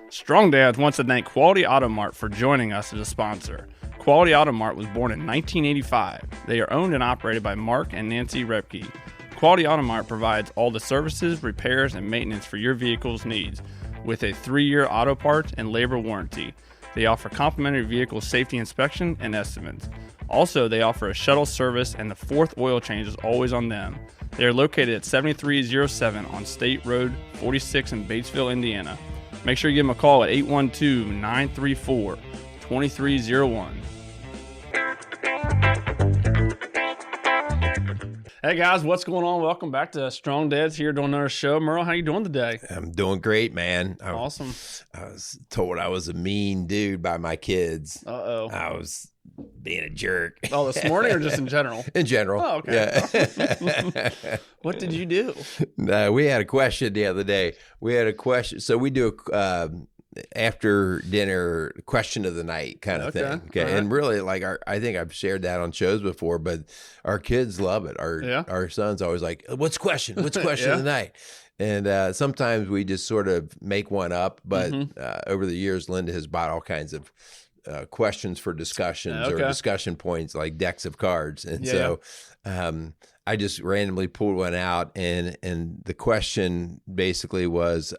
Strong Dads wants to thank Quality Auto Mart for joining us as a sponsor. Quality Auto Mart was born in 1985. They are owned and operated by Mark and Nancy Repke. Quality Auto Mart provides all the services, repairs, and maintenance for your vehicle's needs with a 3-year auto parts and labor warranty. They offer complimentary vehicle safety inspection and estimates. Also, they offer a shuttle service, and the 4th oil change is always on them. They are located at 7307 on State Road 46 in Batesville, Indiana. Make sure you give them a call at 812-934-2301. Hey guys, what's going on? Welcome back to Strong Dads here doing another show. Merle, how you doing today? I'm doing great, man. Awesome. I was told I was a mean dude by my kids. Uh-oh. I was being a jerk. Oh, this morning or just in general? In general. Oh, okay. Yeah. What did you do? We had a question the other day. We had a question. So we do a after dinner question of the night kind of thing. Okay. Right. And really, like, I think I've shared that on shows before, but our kids love it. Our son's always like, what's question? What's question of the night? And sometimes we just sort of make one up, but over the years, Linda has bought all kinds of questions for discussions or discussion points, like decks of cards. And so I just randomly pulled one out, and the question basically was,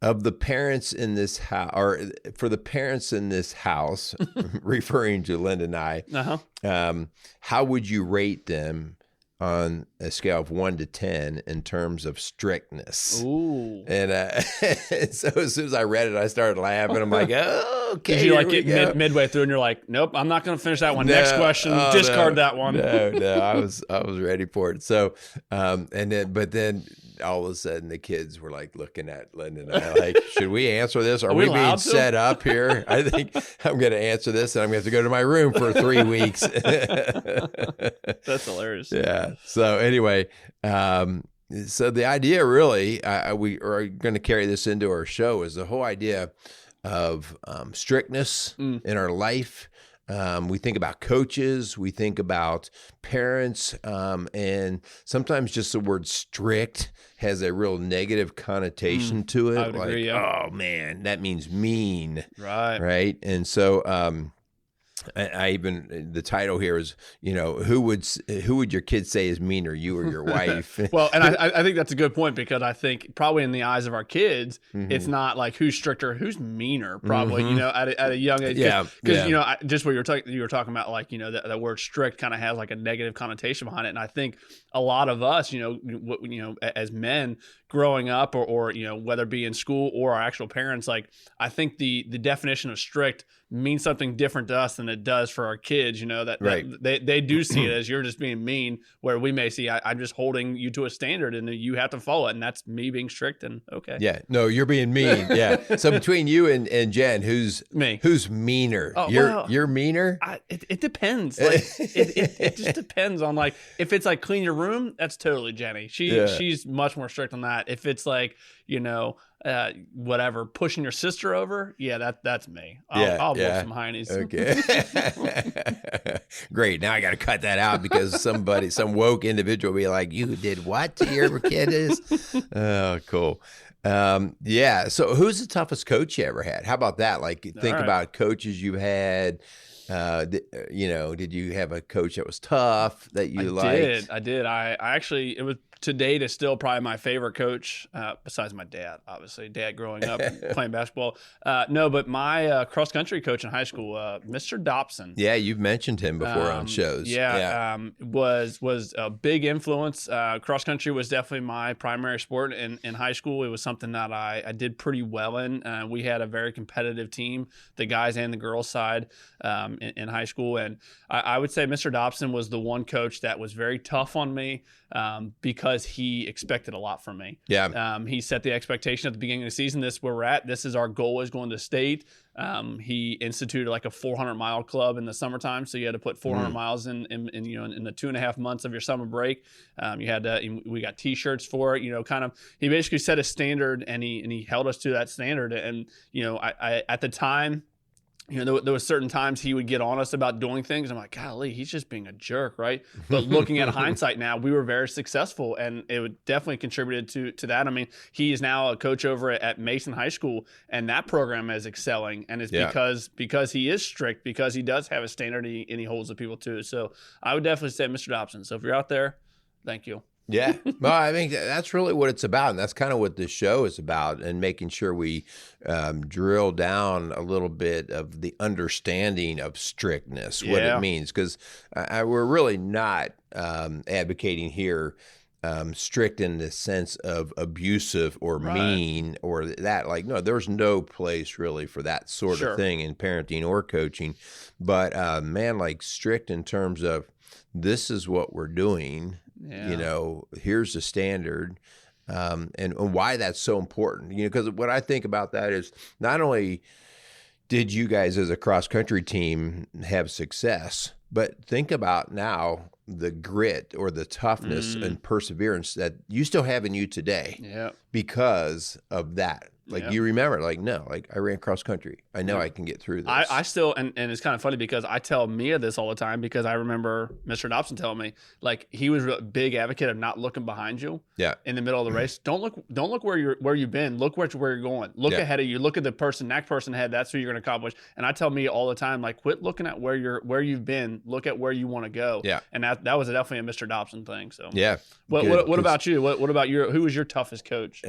of the parents in this house, or for the parents in this house, referring to Linda and I, how would you rate them on a scale of 1 to 10 in terms of strictness? Ooh. And so as soon as I read it, I started laughing. I'm like, oh, okay. Did you like get midway through and you're like, nope, I'm not going to finish that one. No, Next question, discard that one. No, I was ready for it. So, but then all of a sudden the kids were like looking at Linda and I like, should we answer this? Are we being set up here? I think I'm going to answer this, and I'm going to have to go to my room for 3 weeks. That's hilarious. Yeah. So anyway, so the idea really, we are going to carry this into our show, is the whole idea of strictness in our life. We think about coaches, we think about parents, and sometimes just the word strict has a real negative connotation to it. I would agree, yeah. Oh man, that means mean. Right. And so, I even, the title here is, who would your kids say is meaner, you or your wife? Well, and I think that's a good point, because I think probably in the eyes of our kids, it's not like who's stricter, who's meaner, probably, at a young age. Because, just what you were talking about, like, that word strict kind of has like a negative connotation behind it. And I think a lot of us, as men growing up, or whether it be in school or our actual parents, like, I think the definition of strict means something different to us than it does for our kids. That they do see it as you're just being mean, where we may see I'm just holding you to a standard and you have to follow it, and that's me being strict. And no, you're being mean. So between you and Jen, who's meaner? You're meaner. It depends. Like it just depends on, like, if it's like clean your room, that's totally Jenny. She's much more strict on that. If it's like whatever, pushing your sister over, that's me. I'll blow some heinies. Okay. Great. Now I got to cut that out, because some woke individual will be like, you did what to your kid? Oh, cool. So who's the toughest coach you ever had? How about that? Like, think about coaches you've had. Did you have a coach that was tough that you liked? I did. I actually, it was, to date, is still probably my favorite coach, besides my dad, obviously. Dad growing up playing basketball. No, but my cross country coach in high school, Mr. Dobson. Yeah, you've mentioned him before on shows. Was a big influence. Cross country was definitely my primary sport in high school. It was something that I did pretty well in. We had a very competitive team, the guys and the girls side, in high school. And I would say Mr. Dobson was the one coach that was very tough on me, because he expected a lot from me. He set the expectation at the beginning of the season. This is where we're at. This is our goal, is going to state. He instituted like a 400-mile club in the summertime, so you had to put 400 miles in the 2.5 months of your summer break. We got T-shirts for it. He basically set a standard, and he held us to that standard. And I at the time, there was certain times he would get on us about doing things. I'm like, golly, he's just being a jerk, right? But looking at hindsight now, we were very successful, and it would definitely contributed to that. I mean, he is now a coach over at Mason High School, and that program is excelling, and it's because he is strict, because he does have a standard, and he holds the people to it. So I would definitely say Mr. Dobson. So if you're out there, thank you. Yeah. Well, I mean, that's really what it's about. And that's kind of what this show is about, and making sure we drill down a little bit of the understanding of strictness, what it means. Because we're really not advocating here strict in the sense of abusive or mean or that. Like, no, there's no place really for that sort of thing in parenting or coaching. But, man, like strict in terms of this is what we're doing. Yeah. Here's the standard, and why that's so important. Because what I think about that is not only did you guys as a cross-country team have success, but think about now the grit or the toughness and perseverance that you still have in you today because of that. Like, you remember, like, no, like I ran cross country. I know I can get through this. I still, and it's kind of funny because I tell Mia this all the time, because I remember Mr. Dobson telling me, like, he was a big advocate of not looking behind you in the middle of the race. Don't look where you've been. Look where you're going. Look ahead of you. Look at the next person ahead. That's who you're going to accomplish. And I tell Mia all the time, like, quit looking at where you've been. Look at where you want to go. Yeah. And that was definitely a Mr. Dobson thing. So What about you? What about who was your toughest coach?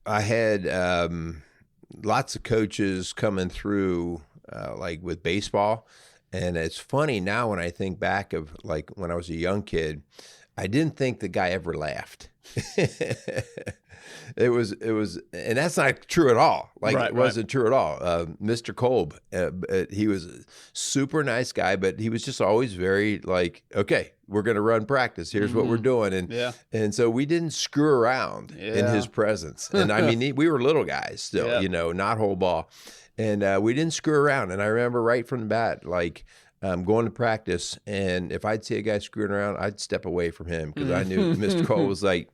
I had lots of coaches coming through, like with baseball. And it's funny now when I think back of like when I was a young kid, I didn't think the guy ever laughed. It was, and that's not true at all. Like it wasn't true at all. Mr. Kolb, he was a super nice guy, but he was just always very like, okay, we're going to run practice. Here's what we're doing. And so we didn't screw around in his presence. And I mean, we were little guys still, not whole ball. And we didn't screw around. And I remember right from the bat, like, going to practice, and if I'd see a guy screwing around, I'd step away from him because I knew Mr. Cole was like,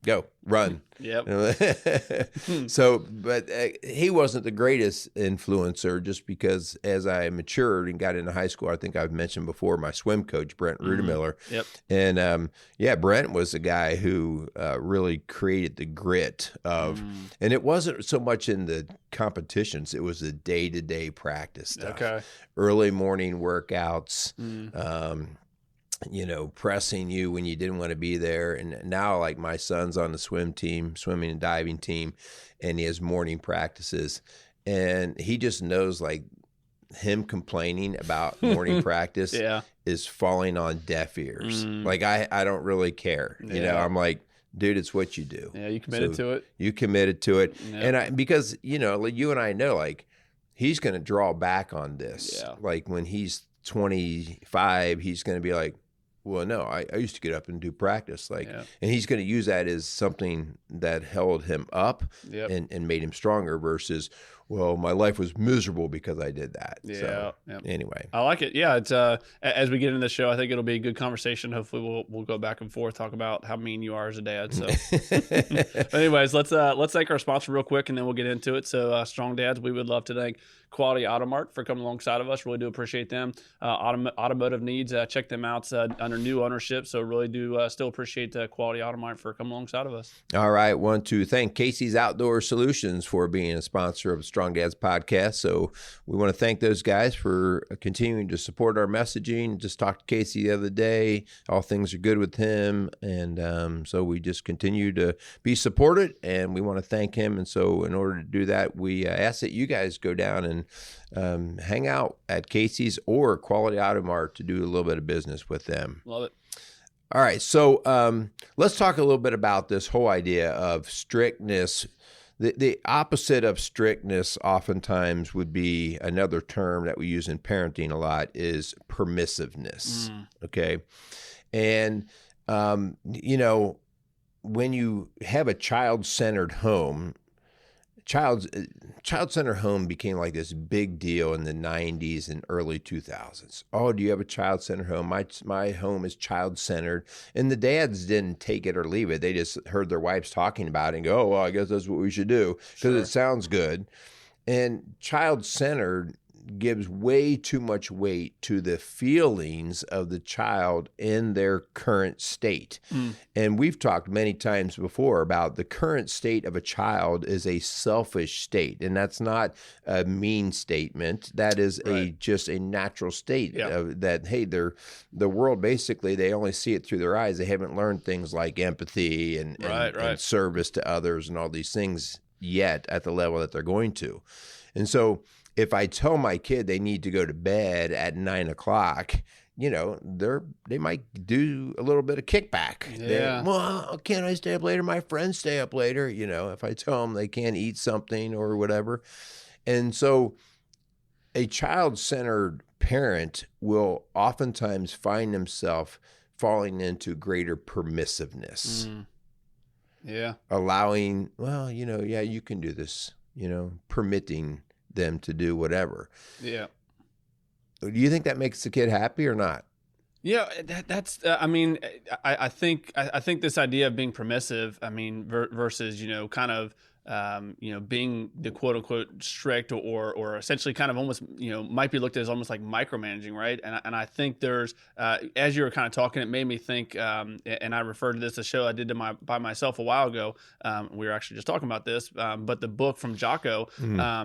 go, run. So, but he wasn't the greatest influencer, just because as I matured and got into high school, I think I've mentioned before, my swim coach, Brent Rudemiller. And Brent was a guy who really created the grit of, and it wasn't so much in the competitions, it was the day-to-day practice stuff. Early morning workouts, pressing you when you didn't want to be there. And now, like, my son's on the swimming and diving team, and he has morning practices, and he just knows, like, him complaining about morning practice is falling on deaf ears. Like, I don't really care. I'm like, dude, it's what you do. Yeah, you committed to it. You committed to it. And because, you and I know, like, he's going to draw back on this. Like, when he's 25, he's going to be like, well, no, I used to get up and do practice. Like, and he's going to use that as something that held him up and made him stronger versus, well, my life was miserable because I did that. Anyway, I like it. Yeah, it's as we get into the show, I think it'll be a good conversation. Hopefully, we'll go back and forth, talk about how mean you are as a dad. So, but anyways, let's thank our sponsor real quick, and then we'll get into it. So, Strong Dads, we would love to thank Quality Auto Mart for coming alongside of us. Really do appreciate them. Automotive needs, check them out under new ownership. So, really do still appreciate Quality Auto Mart for coming alongside of us. All right, want to thank Casey's Outdoor Solutions for being a sponsor of Strong Dads podcast. So we want to thank those guys for continuing to support our messaging. Just talked to Casey the other day. All things are good with him. And so we just continue to be supported, and we want to thank him. And so in order to do that, we ask that you guys go down and hang out at Casey's or Quality Auto Mart to do a little bit of business with them. Love it. All right. So let's talk a little bit about this whole idea of strictness. The opposite of strictness oftentimes would be another term that we use in parenting a lot is permissiveness. Okay. And, when you have a child-centered home, child-centered home became like this big deal in the 90s and early 2000s. Oh, do you have a child-centered home? My home is child-centered. And the dads didn't take it or leave it. They just heard their wives talking about it and go, oh, well, I guess that's what we should do because it sounds good. And child-centered gives way too much weight to the feelings of the child in their current state. And we've talked many times before about the current state of a child is a selfish state. And that's not a mean statement. That is just a natural state that, hey, the world, basically, they only see it through their eyes. They haven't learned things like empathy and service to others and all these things yet at the level that they're going to. And so if I tell my kid they need to go to bed at 9 o'clock, they might do a little bit of kickback. Well, can't I stay up later? My friends stay up later. If I tell them they can't eat something or whatever. And so a child-centered parent will oftentimes find themselves falling into greater permissiveness. Allowing, you can do this, permitting them to do whatever. Do you think that makes the kid happy or not? Yeah, that's. I think this idea of being permissive. Versus kind of. Being the quote unquote strict or essentially kind of almost, might be looked at as almost like micromanaging, right? And I think there's, as you were kind of talking, it made me think, and I referred to this, a show I did by myself a while ago. We were actually just talking about this, but the book from Jocko,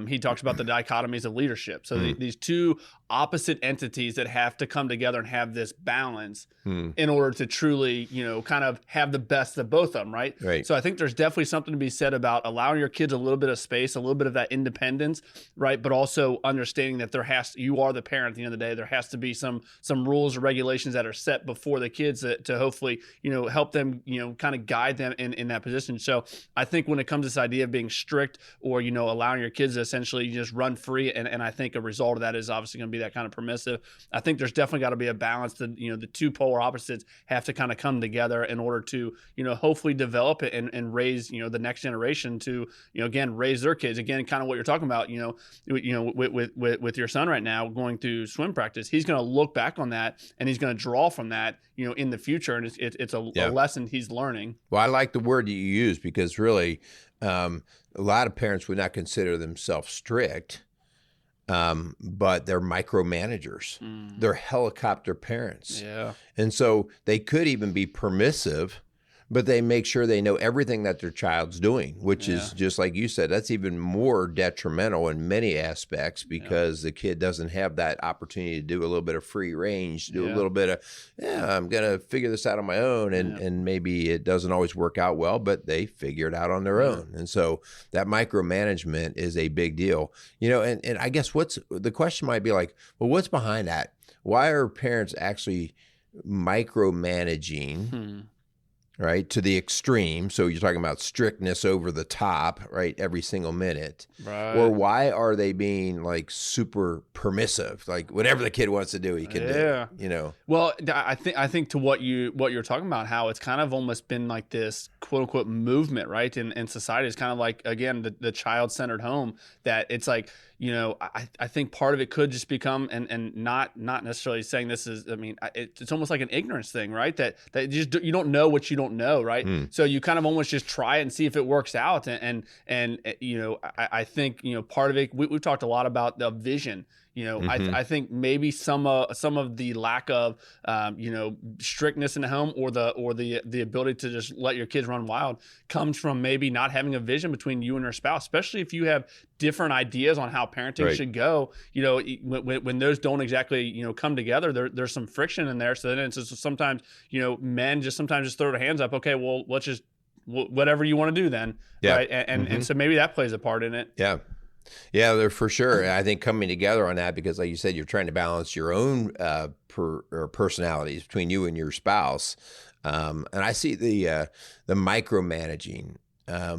he talks about the dichotomies of leadership. So these two opposite entities that have to come together and have this balance in order to truly, kind of have the best of both of them, right? So I think there's definitely something to be said about allowing your kids a little bit of space, a little bit of that independence, right? But also understanding that you are the parent at the end of the day. There has to be some rules or regulations that are set before the kids to hopefully, help them, kind of guide them in that position. So I think when it comes to this idea of being strict or, allowing your kids to essentially just run free, and I think a result of that is obviously going to be that kind of permissive. I think there's definitely got to be a balance that, the two polar opposites have to kind of come together in order to, hopefully develop it and raise, the next generation to, again, raise their kids. Again, kind of what you're talking about, with your son right now going through swim practice, he's going to look back on that and he's going to draw from that, in the future. And it's a lesson he's learning. Well, I like the word that you use because really a lot of parents would not consider themselves strict. But they're micromanagers. They're helicopter parents. And so they could even be permissive, but they make sure they know everything that their child's doing, which is just like you said, that's even more detrimental in many aspects because the kid doesn't have that opportunity to do a little bit of free range, do a little bit of, I'm going to figure this out on my own. And maybe it doesn't always work out well, but they figure it out on their own. And so that micromanagement is a big deal, and I guess the question might be like, well, what's behind that? Why are parents actually micromanaging right, to the extreme? So you're talking about strictness over the top, right, every single minute. Right. Or why are they being like super permissive? Like whatever the kid wants to do, he can do. Well, I think to what you're talking about, how it's kind of almost been like this quote unquote movement, right? In society, it's kind of like, again, the child-centered home, that it's like, I think part of it could just become, and not necessarily saying this is, it's almost like an ignorance thing, right? That you don't know what you don't know, right? So you kind of almost just try it and see if it works out. And I think, part of it, we've talked a lot about the vision. I think maybe some of the lack of strictness in the home or the ability to just let your kids run wild comes from maybe not having a vision between you and your spouse, especially if you have different ideas on how parenting should go. When those don't exactly come together, there's some friction in there. So then it's just sometimes men sometimes just throw their hands up. Okay, well, let's just whatever you want to do then, right? And so maybe that plays a part in it. Yeah, they're for sure. I think coming together on that, because like you said, you're trying to balance your own personalities between you and your spouse. And I see the micromanaging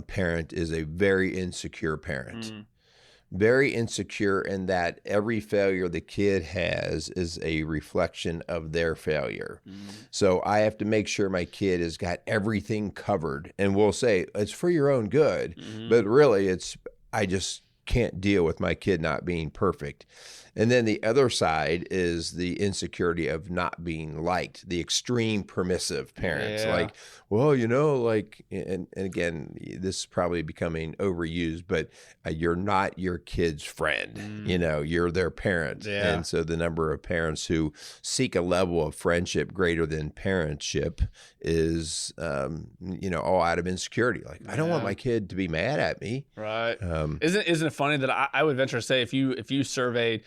parent is a very insecure parent. Very insecure in that every failure the kid has is a reflection of their failure. So I have to make sure my kid has got everything covered. And we'll say, it's for your own good. But really, I just can't deal with my kid not being perfect. And then the other side is the insecurity of not being liked, the extreme permissive parents. Yeah. Like, well, you know, like, and again, this is probably becoming overused, but you're not your kid's friend. You know, you're their parent. Yeah. And so the number of parents who seek a level of friendship greater than parentship is, you know, all out of insecurity. Like, I don't want my kid to be mad at me. Right. Isn't it funny that I would venture to say if you surveyed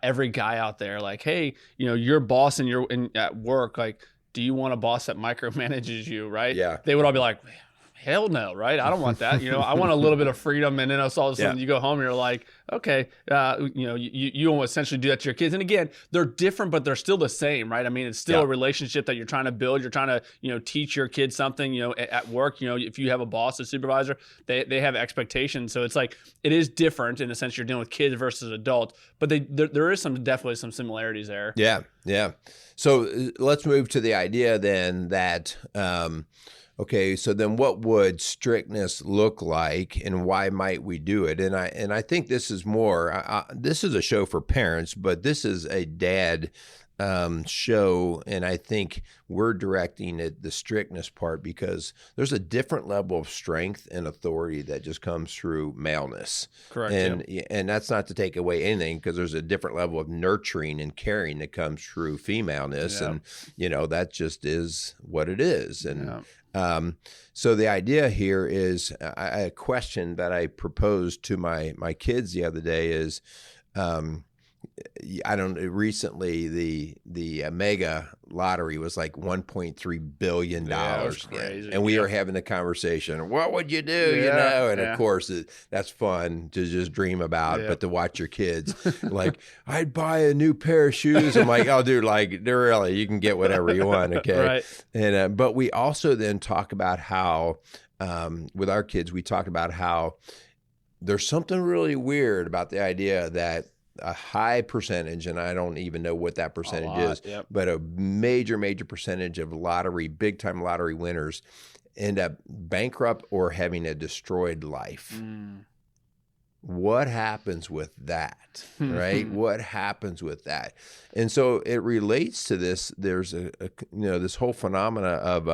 every guy out there, like, hey, you know, your boss at work, like, do you want a boss that micromanages you? Right. Yeah. They would all be like, hell no, right? I don't want that. You know, I want a little bit of freedom. And then all of a sudden you go home and you're like, okay, you know, you essentially do that to your kids. And again, they're different, but they're still the same, right? I mean, it's still a relationship that you're trying to build. You're trying to, you know, teach your kids something, you know, at work. You know, if you have a boss, a supervisor, they have expectations. So it's like, it is different in the sense you're dealing with kids versus adults, but there is definitely some similarities there. Yeah. Yeah. So let's move to the idea then that, okay, so then what would strictness look like, and why might we do it? And I think this is more. This is a show for parents, but this is a dad show, and I think we're directing at the strictness part because there's a different level of strength and authority that just comes through maleness. Correct. And that's not to take away anything, because there's a different level of nurturing and caring that comes through femaleness, and you know, that just is what it is. And so the idea here is a question that I proposed to my kids the other day is, recently the mega lottery was like $1.3 billion. Yeah, that's crazy. And we are having a conversation. What would you do? You know? And of course that's fun to just dream about, but to watch your kids like, I'd buy a new pair of shoes. I'm like, oh dude, like, they're really, you can get whatever you want. Okay. Right. And, but we also then talk about how, with our kids, we talk about how there's something really weird about the idea that a high percentage, and I don't even know what that percentage is, but a major percentage of big time lottery winners end up bankrupt or having a destroyed life. What happens with that, right? What happens with that? And so it relates to this. There's this whole phenomena of,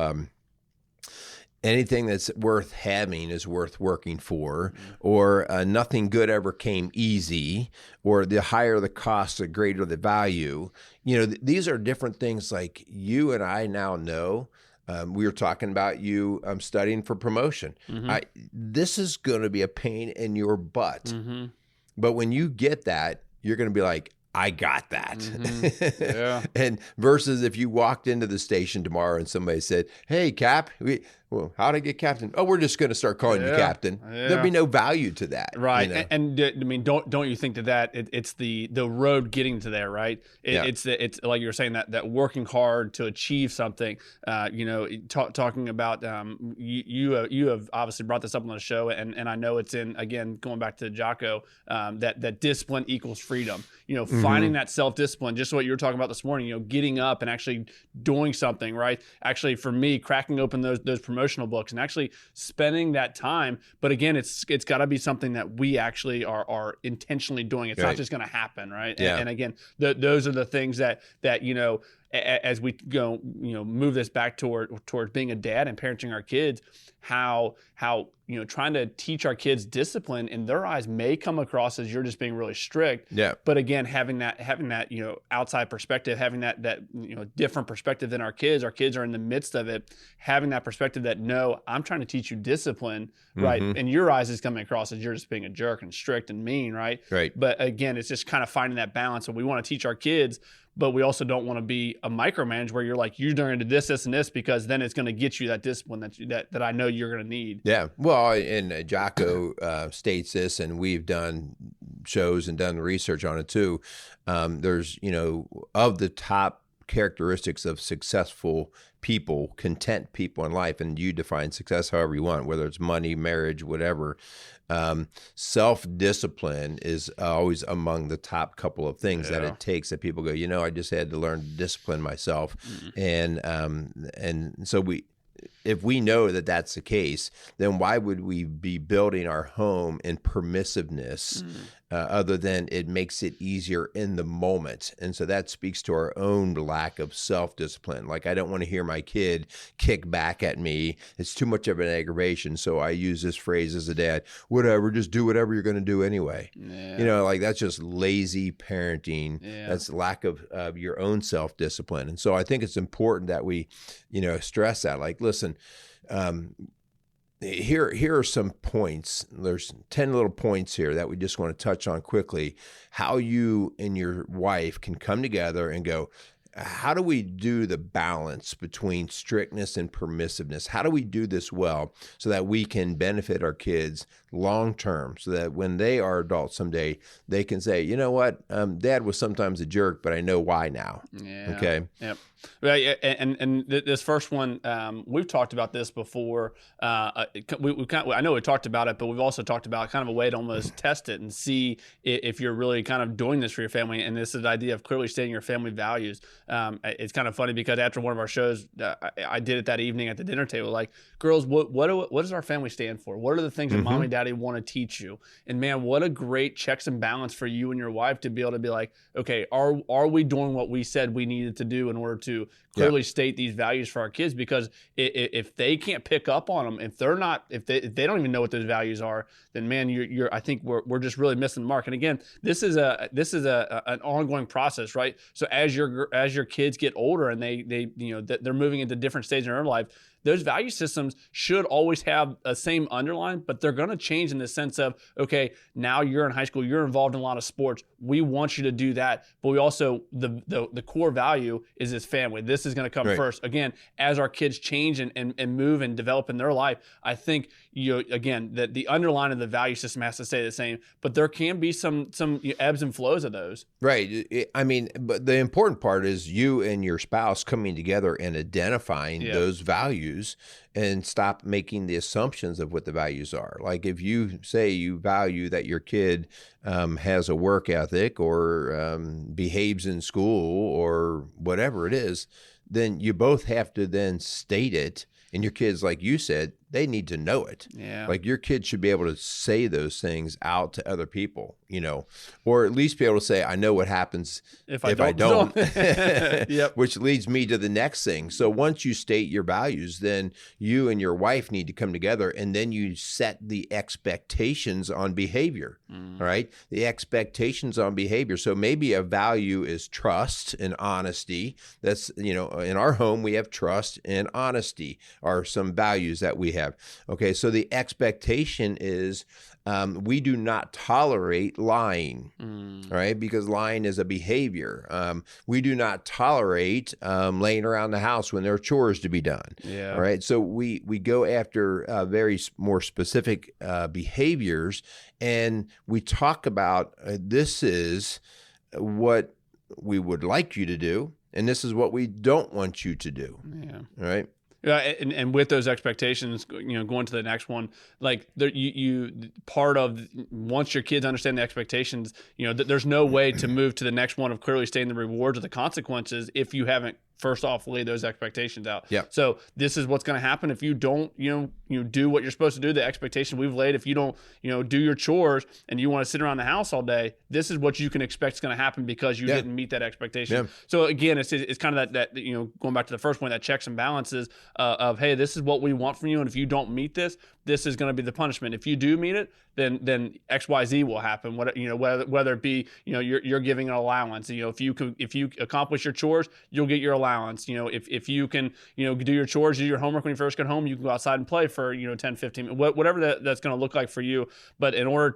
anything that's worth having is worth working for, or nothing good ever came easy, or the higher the cost, the greater the value. You know, these are different things. Like, you and I now know, we were talking about you studying for promotion. This is going to be a pain in your butt. But when you get that, you're going to be like, I got that. And versus if you walked into the station tomorrow and somebody said, hey, Cap, how'd I get captain? Oh, we're just going to start calling you captain. There'd be no value to that. Right. You know? And I mean, don't you think that it's the road getting to there, right? It's like you were saying, that working hard to achieve something, you know, talking about, you have obviously brought this up on the show, and I know it's in, again, going back to Jocko, that discipline equals freedom. You know, finding that self-discipline, just what you were talking about this morning, you know, getting up and actually doing something, right? Actually, for me, cracking open those promotional books and actually spending that time. But again, it's got to be something that we actually are intentionally doing. It's not just going to happen, right? And again, those are the things that you know, as we go, you know, move this back towards being a dad and parenting our kids, how you know, trying to teach our kids discipline in their eyes may come across as you're just being really strict. But again, having that you know, outside perspective, having that you know, different perspective than our kids are in the midst of it, having that perspective that, no, I'm trying to teach you discipline, right? In your eyes, is coming across as you're just being a jerk and strict and mean, right? But again, it's just kind of finding that balance. And we want to teach our kids, but we also don't want to be a micromanage where you're like, you're going to do this, and this, because then it's going to get you that discipline that I know you're going to need. Yeah. Well, and Jocko states this, and we've done shows and done research on it too. There's, you know, of the top characteristics of successful people, content people in life, and you define success however you want, whether it's money, marriage, whatever. Self-discipline is always among the top couple of things that it takes, that people go, you know, I just had to learn to discipline myself. And so if we know that that's the case, then why would we be building our home in permissiveness other than it makes it easier in the moment? And so that speaks to our own lack of self-discipline. Like, I don't want to hear my kid kick back at me. It's too much of an aggravation. So I use this phrase as a dad, whatever, just do whatever you're going to do anyway. Yeah. Like, that's just lazy parenting. Yeah. That's lack of your own self-discipline. And so I think it's important that we, stress that. Like, listen, here are some points. There's 10 little points here that we just want to touch on quickly. How you and your wife can come together and go, how do we do the balance between strictness and permissiveness? How do we do this well so that we can benefit our kids long term, so that when they are adults someday, they can say, you know what, Dad was sometimes a jerk, but I know why now. Yeah. Okay. Yep. Right, and this first one, we've talked about this before. I know we talked about it, but we've also talked about kind of a way to almost test it and see if you're really kind of doing this for your family. And this is the idea of clearly stating your family values. It's kind of funny because after one of our shows, I did it that evening at the dinner table. Like, girls, what does our family stand for? What are the things that mom and daddy want to teach you? And man, what a great checks and balance for you and your wife to be able to be like, okay, are we doing what we said we needed to do in order to clearly state these values for our kids? Because if they can't pick up on them, if they don't even know what those values are, then man, I think we're just really missing the mark. And again, this is an ongoing process, right? So as your kids get older and they're moving into different stages in their life, those value systems should always have a same underline, but they're going to change in the sense of, okay, now you're in high school, you're involved in a lot of sports. We want you to do that, but we also, the core value is this family. This is going to come first. Again, as our kids change and move and develop in their life, I think, again, that the underline of the value system has to stay the same, but there can be some ebbs and flows of those. Right. I mean, but the important part is you and your spouse coming together and identifying those values and stop making the assumptions of what the values are. Like, if you say you value that your kid has a work ethic or behaves in school or whatever it is, then you both have to then state it. And your kids, like you said, they need to know it. Yeah. Like, your kids should be able to say those things out to other people, or at least be able to say, I know what happens if I don't. Yep. Which leads me to the next thing. So once you state your values, then you and your wife need to come together, and then you set the expectations on behavior, right? The expectations on behavior. So maybe a value is trust and honesty. That's, in our home, we have trust and honesty are some values that we have. Okay, so the expectation is we do not tolerate lying, right? Because lying is a behavior. We do not tolerate laying around the house when there are chores to be done. Yeah. All right. So we go after very more specific behaviors, and we talk about this is what we would like you to do, and this is what we don't want you to do. Yeah. All right. Yeah, and with those expectations, going to the next one, like part of once your kids understand the expectations, there's no way to move to the next one of clearly stating the rewards or the consequences if you haven't first off lay those expectations out. Yeah. So this is what's going to happen if you don't, do what you're supposed to do. The expectation we've laid, if you don't, do your chores and you want to sit around the house all day, this is what you can expect is going to happen because you didn't meet that expectation. Yeah. So again, it's kind of that going back to the first point, that checks and balances of, hey, this is what we want from you, and if you don't meet this is going to be the punishment. If you do meet it, then X, Y, Z will happen. Whether it be you're giving an allowance. If you accomplish your chores, you'll get your allowance. If you can do your chores, do your homework when you first get home, you can go outside and play for 10, 15 minutes, whatever that's going to look like for you. But in order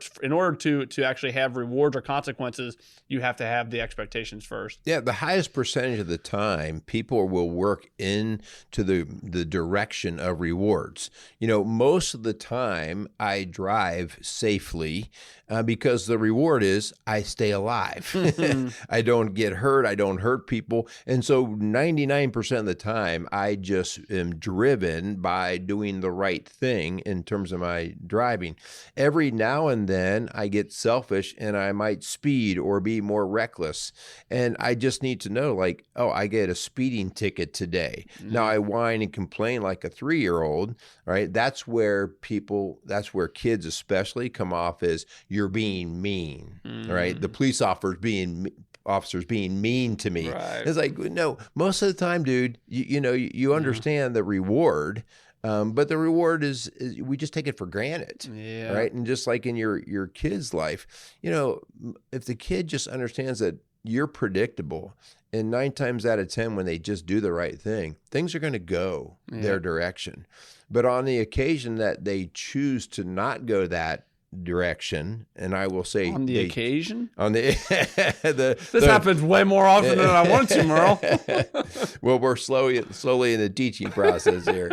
to actually have rewards or consequences, you have to have the expectations first. Yeah, the highest percentage of the time, people will work into the direction of rewards. Most of the time I drive safely because the reward is I stay alive. I don't get hurt. I don't hurt people. And so 99% of the time, I just am driven by doing the right thing in terms of my driving. Every now and then I get selfish and I might speed or be more reckless. And I just need to know, like, oh, I get a speeding ticket today. Now I whine and complain like a 3-year-old, right? That's where kids especially come off as you're being mean, right? The police officers being mean to me. Right. It's like, no, most of the time, dude, you understand the reward. But the reward is we just take it for granted, right? And just like in your kid's life, if the kid just understands that you're predictable, and 9 times out of 10, when they just do the right thing, things are going to go their direction. But on the occasion that they choose to not go that direction, and I will say on the occasion, this happens way more often than I want to, Merle. Well, we're slowly in the teaching process here.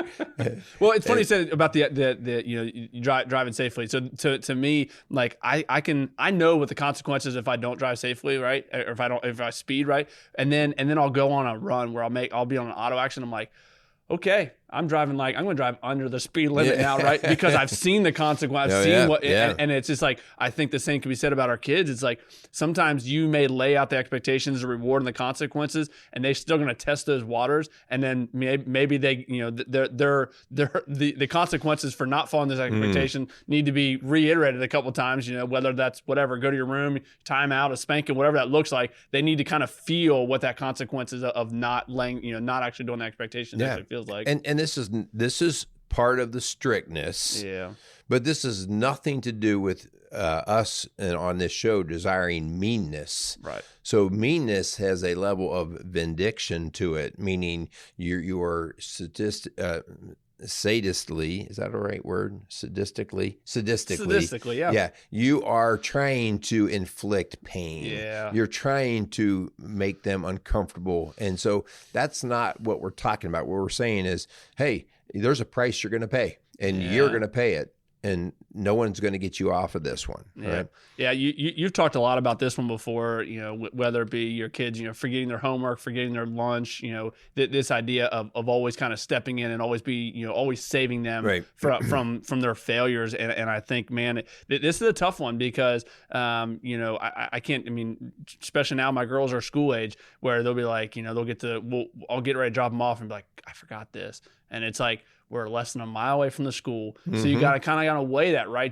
Well, it's funny you said about the driving safely. So to me, like I know what the consequences if I don't drive safely, right? Or if I speed, right? And then I'll go on a run where I'll be on an auto action. I'm like, okay, I'm going to drive under the speed limit now, right? Because I've seen the consequence. I've seen and it's just like, I think the same can be said about our kids. It's like, sometimes you may lay out the expectations, the reward and the consequences, and they're still going to test those waters. And then maybe they, the consequences for not following this expectation need to be reiterated a couple of times, whether that's whatever, go to your room, time out, a spanking, whatever that looks like. They need to kind of feel what that consequences of not not actually doing the expectations actually feels like. And this is part of the strictness. Yeah. But this has nothing to do with us and on this show desiring meanness. Right. So meanness has a level of vindication to it, meaning you are sadistically, is that a right word? Sadistically, yeah. Yeah. You are trying to inflict pain. Yeah. You're trying to make them uncomfortable. And so that's not what we're talking about. What we're saying is, hey, there's a price you're going to pay, and you're going to pay it. And no one's going to get you off of this one. Right? Yeah. You've talked a lot about this one before, whether it be your kids, forgetting their homework, forgetting their lunch, this idea of always kind of stepping in and always be, always saving them from their failures. And I think, man, this is a tough one because, I can't, especially now my girls are school age where they'll be like, I'll get ready to drop them off and be like, I forgot this. And it's like, we're less than a mile away from the school. So you got to weigh that, right?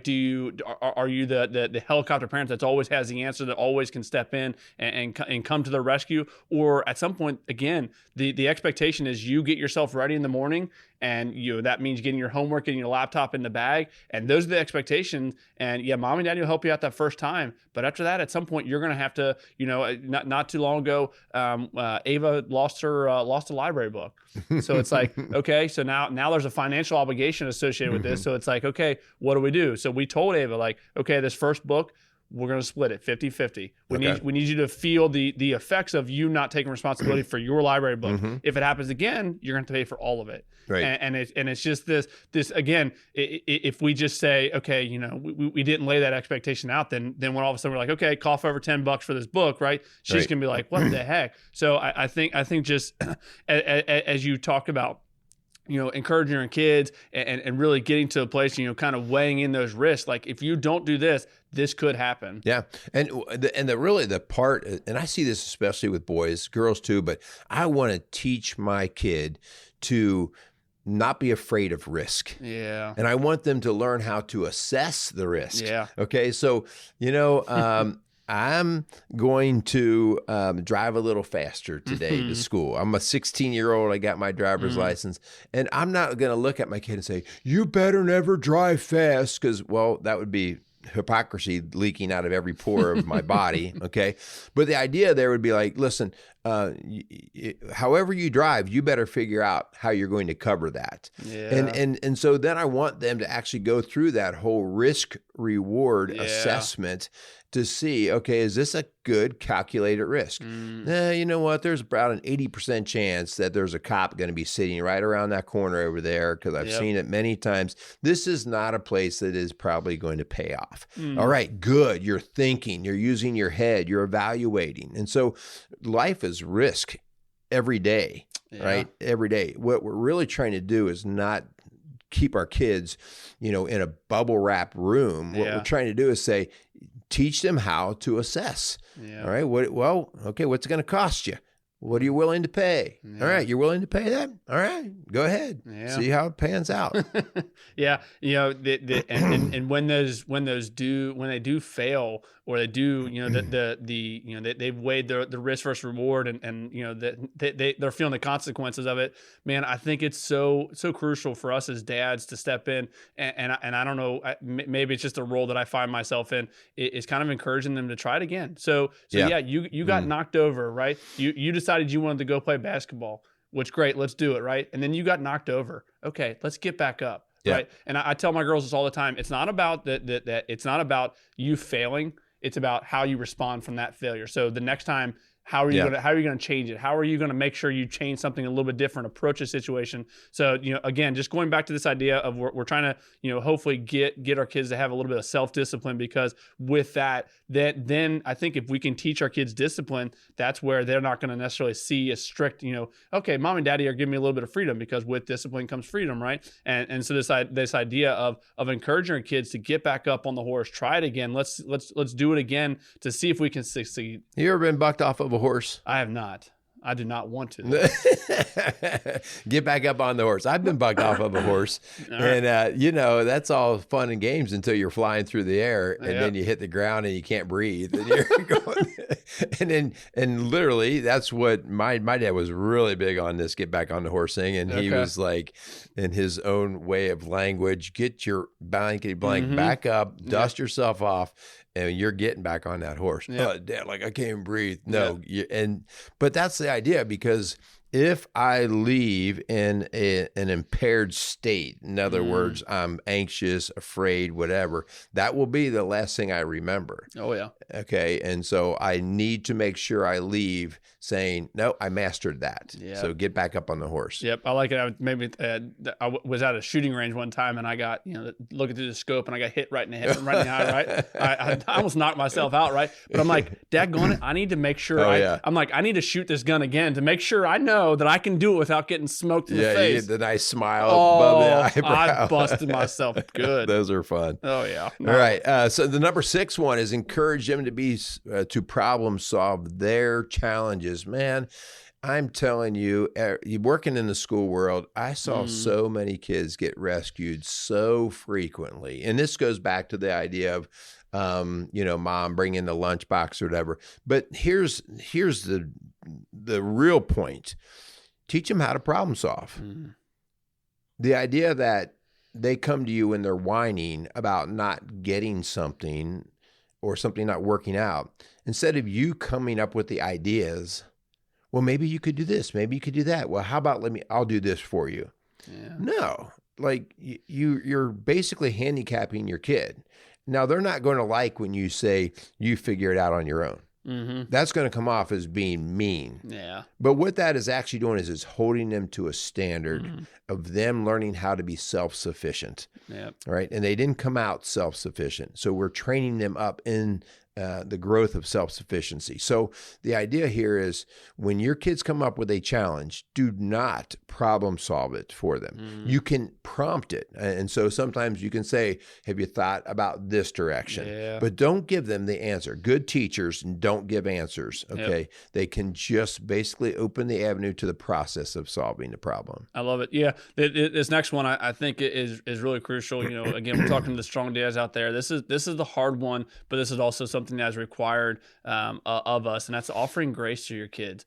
Are you the helicopter parent that always has the answer, that always can step in and come to the rescue? Or at some point, again, the expectation is you get yourself ready in the morning, and that means getting your homework, getting your laptop in the bag, and those are the expectations. And mom and daddy will help you out that first time, but after that, at some point, you're going to have to, not too long ago, Ava lost a library book. So it's like, okay, so now there's a financial obligation associated with this. So it's like, okay, what do we do? So we told Ava, like, okay, this first book, we're going to split it 50-50. We need you to feel the effects of you not taking responsibility for your library book. If it happens again, you're going to have to pay for all of it. Right. And it's just this again, if we just say, okay, we didn't lay that expectation out, then when all of a sudden we're like, okay, cough over $10 for this book, right? She's going to be like, what the heck? So I think just as you talked about, encouraging your kids and really getting to a place, kind of weighing in those risks. Like, if you don't do this, this could happen. Yeah. And the part, and I see this especially with boys, girls too, but I want to teach my kid to not be afraid of risk. Yeah. And I want them to learn how to assess the risk. Yeah. Okay. So, I'm going to drive a little faster today to school. I'm a 16-year-old. I got my driver's license. And I'm not going to look at my kid and say, you better never drive fast, because, well, that would be hypocrisy leaking out of every pore of my body. Okay. But the idea there would be like, listen, however you drive, you better figure out how you're going to cover that. Yeah. And so then I want them to actually go through that whole risk reward assessment to see, okay, is this a good calculated risk? You know what? There's about an 80% chance that there's a cop going to be sitting right around that corner over there because I've seen it many times. This is not a place that is probably going to pay off. All right, good. You're thinking, you're using your head, you're evaluating. And so life is risk every day, right? Every day. What we're really trying to do is not keep our kids, in a bubble wrap room. What we're trying to do is say, teach them how to assess. All right. What's it going to cost you? What are you willing to pay? All right. You're willing to pay that? All right. Go ahead. See how it pans out. And when they do fail, or they do, they've weighed the risk versus reward, and they're feeling the consequences of it. Man, I think it's so crucial for us as dads to step in, and I don't know, maybe it's just a role that I find myself in, is kind of encouraging them to try it again. So you got knocked over, right? You decided you wanted to go play basketball, which great, let's do it, right? And then you got knocked over. Okay, let's get back up. Right. And I tell my girls this all the time. It's not about that it's not about you failing. It's about how you respond from that failure. So the next time, how are you going to change it? How are you going to make sure you change something a little bit different, approach a situation? So, again, just going back to this idea of we're trying to, hopefully get our kids to have a little bit of self-discipline, because with that, then I think if we can teach our kids discipline, that's where they're not going to necessarily see a strict, okay, mom and daddy are giving me a little bit of freedom, because with discipline comes freedom, right? And so this idea of encouraging our kids to get back up on the horse, try it again. Let's do it again to see if we can succeed. You ever been bucked off of a horse? I have not. I do not want to. Get back up on the horse. I've been bucked off of a horse. And, that's all fun and games until you're flying through the air, and then you hit the ground and you can't breathe. And you're going, and literally that's what my dad was really big on, this get back on the horse thing. And he was like, in his own way of language, get your blankety blank back up, dust yourself off, and you're getting back on that horse. Oh, Dad, I can't even breathe. No. But that's the idea, because if I leave in an impaired state, in other words, I'm anxious, afraid, whatever, that will be the last thing I remember. Oh, yeah. Okay. And so I need to make sure I leave saying, no, I mastered that. Yep. So get back up on the horse. Yep. I like it. I was at a shooting range one time, and I got, looking through the scope, and I got hit right in the head, right in the eye, right? I almost knocked myself out, right? But I'm like, daggone it, I need to make sure I'm like, I need to shoot this gun again to make sure I know that I can do it without getting smoked in the face. You get the nice smile above the eyebrow. I busted myself good. Those are fun. Oh, yeah. No. All right. So the number 6 one is encourage them to problem solve their challenges. Man, I'm telling you, working in the school world, I saw so many kids get rescued so frequently. And this goes back to the idea of, mom bringing the lunchbox or whatever. But here's the real point. Teach them how to problem solve. The idea that they come to you when they're whining about not getting something or something not working out, instead of you coming up with the ideas, well, maybe you could do this, maybe you could do that. Well, how about I'll do this for you. Yeah. No, like you're basically handicapping your kid. Now, they're not going to like when you say you figure it out on your own. That's going to come off as being mean. Yeah. But what that is actually doing is holding them to a standard of them learning how to be self-sufficient. Yep. Right. And they didn't come out self-sufficient. So we're training them up in the growth of self-sufficiency. So the idea here is when your kids come up with a challenge, do not problem solve it for them. You can prompt it. And so sometimes you can say, have you thought about this direction? Yeah. But don't give them the answer. Good teachers don't give answers. Okay. Yep. They can just basically open the avenue to the process of solving the problem. I love it. Yeah. This next one I think is really crucial. Again, we're talking to the strong dads out there. This is the hard one, but this is also something that is required of us, and that's offering grace to your kids.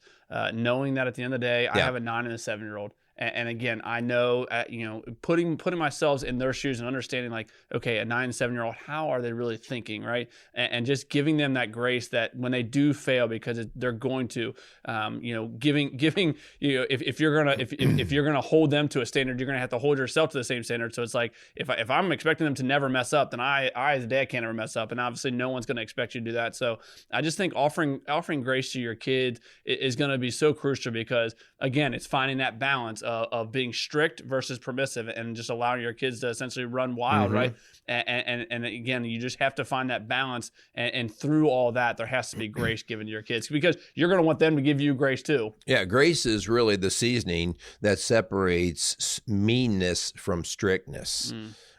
Knowing that at the end of the day, I have a 9 and a 7-year-old, And again, I know, putting myself in their shoes and understanding like, okay, a 9 and 7-year-old, how are they really thinking, right? And just giving them that grace that when they do fail, because they're going to, giving, if you're gonna hold them to a standard, you're gonna have to hold yourself to the same standard. So it's like if I'm expecting them to never mess up, then I as a dad can't ever mess up, and obviously no one's gonna expect you to do that. So I just think offering grace to your kids is going to be so crucial, because again, it's finding that balance of being strict versus permissive, and just allowing your kids to essentially run wild, right? And again, you just have to find that balance, and through all that, there has to be grace given to your kids, because you're going to want them to give you grace too. Yeah, grace is really the seasoning that separates meanness from strictness.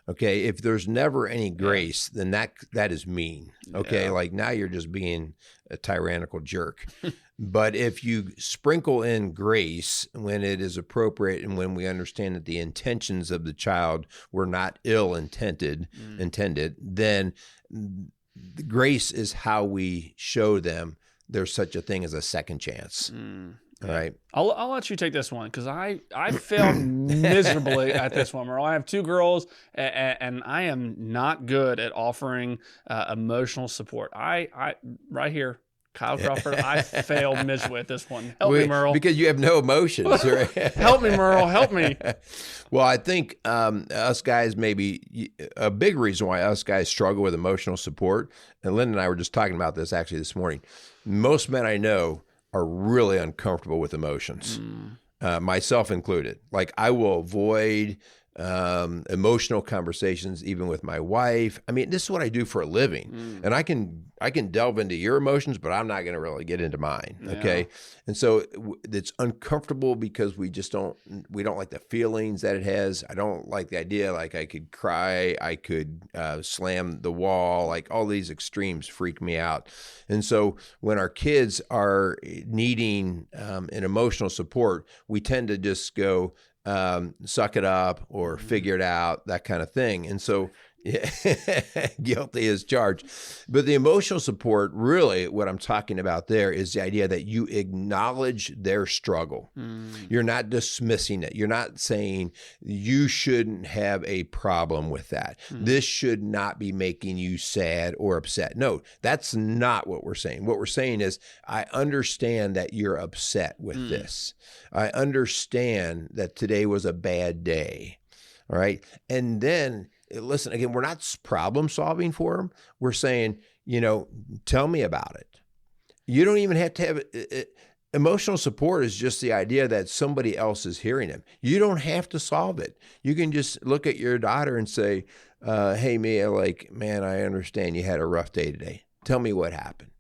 Okay, if there's never any grace, then that is mean. Okay, like now you're just being a tyrannical jerk. But if you sprinkle in grace when it is appropriate, and when we understand that the intentions of the child were not intended, then grace is how we show them there's such a thing as a second chance. All right. I'll let you take this one, because I failed miserably at this one, Merle. I have 2 girls, and I am not good at offering emotional support. I right here, Kyle Crawford, I failed miserably at this one. Help me, Merle. Because you have no emotions, right? Help me, Merle. Help me. Well, I think us guys, maybe a big reason why us guys struggle with emotional support, and Lynn and I were just talking about this actually this morning. Most men I know are really uncomfortable with emotions, myself included. Like, I will avoid emotional conversations, even with my wife. I mean, this is what I do for a living, and I can delve into your emotions, but I'm not going to really get into mine. Okay. And so it's uncomfortable because we don't like the feelings that it has. I don't like the idea, like I could cry, I could slam the wall, like all these extremes freak me out. And so when our kids are needing an emotional support, we tend to just go, suck it up or figure it out, that kind of thing. And so guilty as charged. But the emotional support, really what I'm talking about there is the idea that you acknowledge their struggle. You're not dismissing it. You're not saying you shouldn't have a problem with that. This should not be making you sad or upset. No, that's not what we're saying. What we're saying is, I understand that you're upset with this. I understand that today was a bad day. All right. And then, listen, again, we're not problem solving for them. We're saying, tell me about it. You don't even have to have emotional support is just the idea that somebody else is hearing him. You don't have to solve it. You can just look at your daughter and say, hey, Mia, like, man, I understand you had a rough day today. Tell me what happened.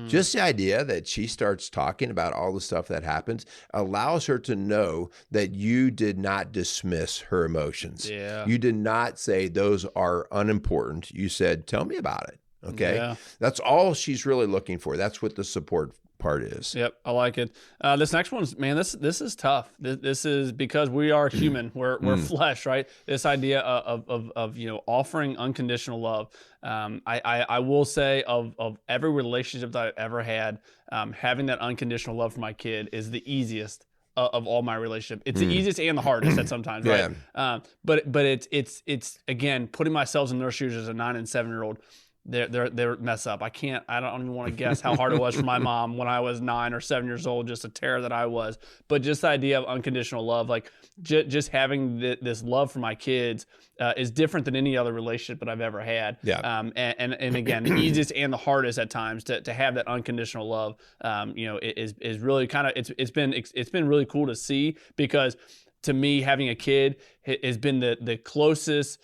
Just the idea that she starts talking about all the stuff that happens allows her to know that you did not dismiss her emotions. Yeah. You did not say those are unimportant. You said, tell me about it. Okay. Yeah. That's all she's really looking for. That's what the support part is. Yep, I like it. This next one's, man, this is tough. This is because we are human. We're flesh, right? This idea of offering unconditional love. I will say of every relationship that I've ever had, having that unconditional love for my kid is the easiest of all my relationship. It's the easiest and the hardest at sometimes, right? Yeah. But it's again, putting myself in their shoes as a 9 and 7-year-old. They're mess up. I don't even want to guess how hard it was for my mom when I was 9 or 7 years old, just a terror that I was. But just the idea of unconditional love, like just having this love for my kids is different than any other relationship that I've ever had. Yeah. And again, the easiest and the hardest at times to have that unconditional love, is really kind of, it's been really cool to see, because to me, having a kid has been the closest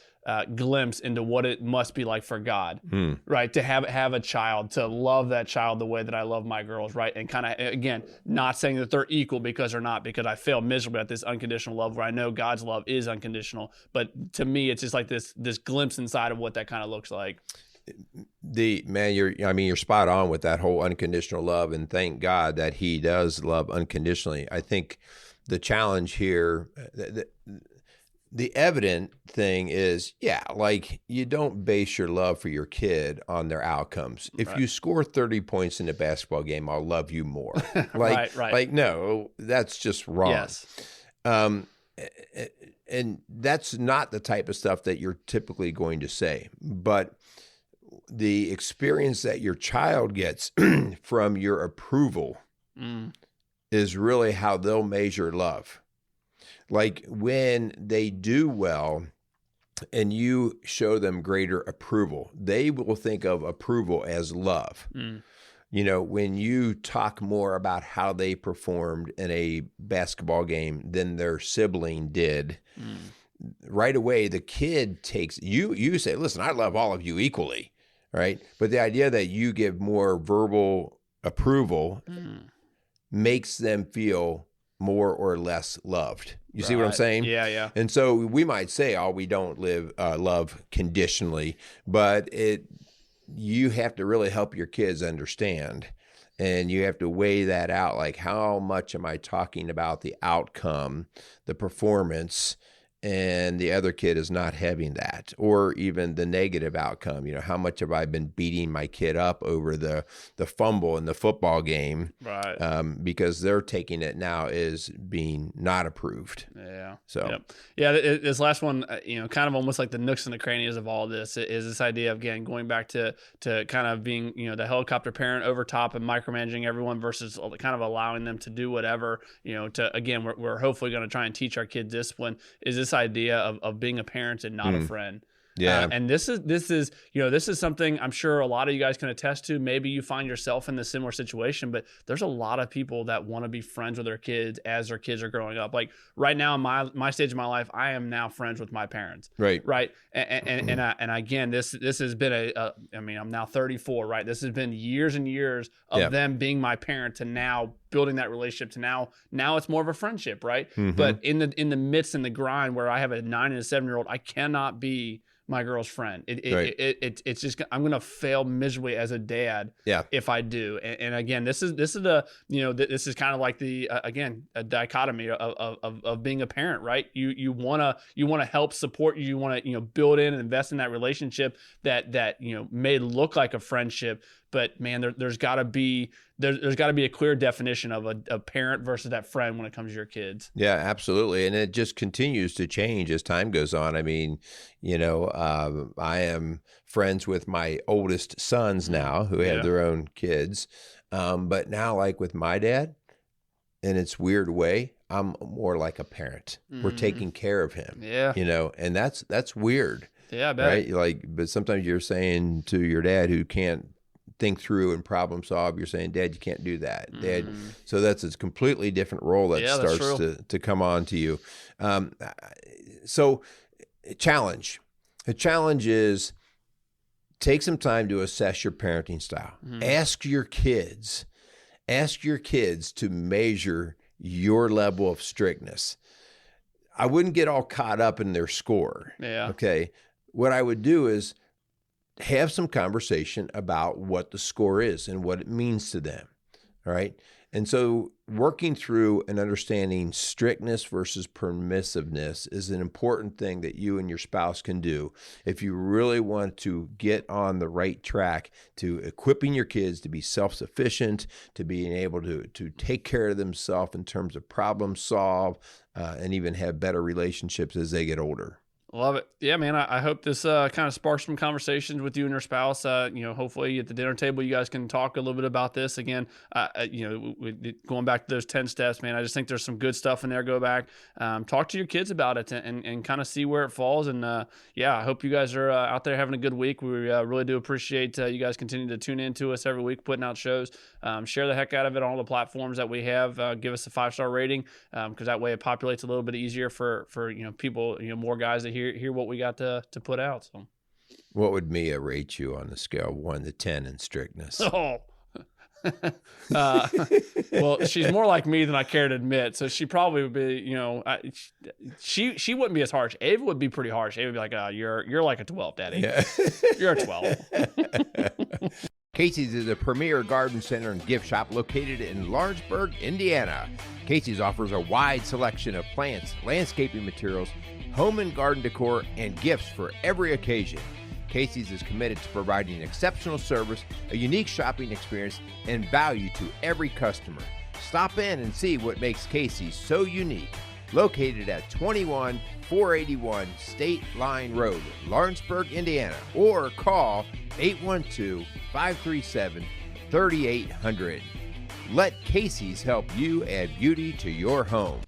glimpse into what it must be like for God, right? To have a child, to love that child the way that I love my girls, right? And kind of, again, not saying that they're equal, because they're not, because I failed miserably at this unconditional love where I know God's love is unconditional. But to me, it's just like this glimpse inside of what that kind of looks like. You're spot on with that whole unconditional love, and thank God that He does love unconditionally. I think the challenge here, the evident thing is, like, you don't base your love for your kid on their outcomes. If you score 30 points in a basketball game, I'll love you more. Like, right. Like, no, that's just wrong. Yes. and that's not the type of stuff that you're typically going to say, but the experience that your child gets from your approval is really how they'll measure love. Like when they do well and you show them greater approval, they will think of approval as love. You know, when you talk more about how they performed in a basketball game than their sibling did, right away, the kid takes, you say, listen, I love all of you equally, right? But the idea that you give more verbal approval makes them feel more or less loved. You see what I'm saying? Yeah. And so we might say, oh, we don't love conditionally, but you have to really help your kids understand, and you have to weigh that out. Like, how much am I talking about the outcome, the performance, and the other kid is not having that, or even the negative outcome? You know, how much have I been beating my kid up over the fumble in the football game, right? Because they're taking it now as being not approved. Yeah. So, yeah, this last one, you know, kind of almost like the nooks and the crannies of all this is this idea of, again, going back to kind of being, you know, the helicopter parent over top and micromanaging everyone versus kind of allowing them to do whatever, you know, again, we're hopefully going to try and teach our kids discipline. Is this idea of being a parent and not a friend. Yeah. And this is, you know, this is something I'm sure a lot of you guys can attest to. Maybe you find yourself in this similar situation, but there's a lot of people that want to be friends with their kids as their kids are growing up. Like right now in my stage of my life, I am now friends with my parents. Right. And again, this has been I mean, I'm now 34, right? This has been years and years of them being my parent to now building that relationship to now it's more of a friendship, right? But in the midst and the grind where I have a 9 and a 7-year-old, I cannot be my girl's friend. It's just, I'm going to fail miserably as a dad if I do. And again, this is this is kind of like the again, a dichotomy of being a parent, right? You want to help support you want to build in and invest in that relationship that may look like a friendship, but man, there's got to be a clear definition of a parent versus that friend when it comes to your kids. Yeah, absolutely. And it just continues to change as time goes on. I mean, I am friends with my oldest sons now who have their own kids. But now, like with my dad, in its weird way, I'm more like a parent. We're taking care of him. Yeah. And that's weird. Yeah, I bet. Right? But sometimes you're saying to your dad who can't think through and problem solve, you're saying, Dad, you can't do that. Dad. So that's a completely different role that starts to come on to you. So challenge. The challenge is take some time to assess your parenting style. Ask your kids to measure your level of strictness. I wouldn't get all caught up in their score. Yeah. Okay. What I would do is have some conversation about what the score is and what it means to them. All right. And so working through and understanding strictness versus permissiveness is an important thing that you and your spouse can do if you really want to get on the right track to equipping your kids to be self-sufficient, to being able to take care of themselves in terms of problem solve, and even have better relationships as they get older. Love it. Yeah, man, I hope this kind of sparks some conversations with you and your spouse. Hopefully at the dinner table, you guys can talk a little bit about this. Again, going back to those 10 steps, man, I just think there's some good stuff in there. Go back, talk to your kids about it and kind of see where it falls. And I hope you guys are out there having a good week. We really do appreciate you guys continuing to tune in to us every week, putting out shows. Share the heck out of it on all the platforms that we have. Give us a 5-star rating because that way it populates a little bit easier for people, more guys that hear what we got to put out. So, what would Mia rate you on the scale of 1 to 10 in strictness? Oh, well, she's more like me than I care to admit. So she probably would be, she wouldn't be as harsh. Ava would be pretty harsh. Ava would be like, you're like a 12, Daddy. Yeah. You're a 12. Casey's is a premier garden center and gift shop located in Lawrenceburg, Indiana. Casey's offers a wide selection of plants, landscaping materials, home and garden decor, and gifts for every occasion. Casey's is committed to providing exceptional service, a unique shopping experience, and value to every customer. Stop in and see what makes Casey's so unique. located at 21481 State Line Road, Lawrenceburg, Indiana, or call 812-537-3800. Let Casey's help you add beauty to your home.